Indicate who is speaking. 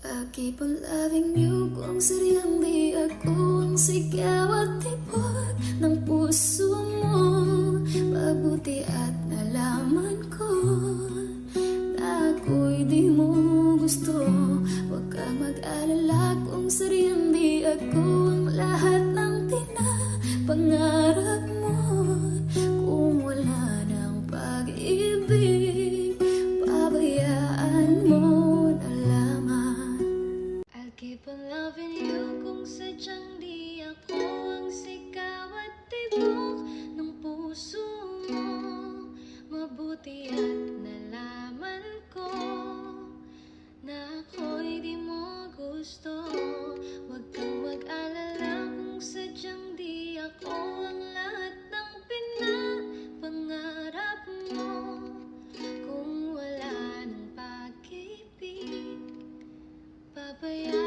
Speaker 1: I keep on loving you kung sadyang di ako ang sigaw at tibok ng puso mo. Mabuti at nalaman ko na ako'y di mo gusto. Huwag kang mag-alala kung sadyang di ako ang lahat ng pinapangarap mo. Kung wala ng pag-ibig, pabayaan mo na lamang. I'll keep on loving you kung sadyang di ako ang sigaw at tibok ng puso mo. Mabuti at nalaman ko na ako'y di mo gusto. Huwag kang mag-alala kung sadyang di ako ang lahat ng pinapangarap mo. Kung wala ng pag-ibig, pabayaan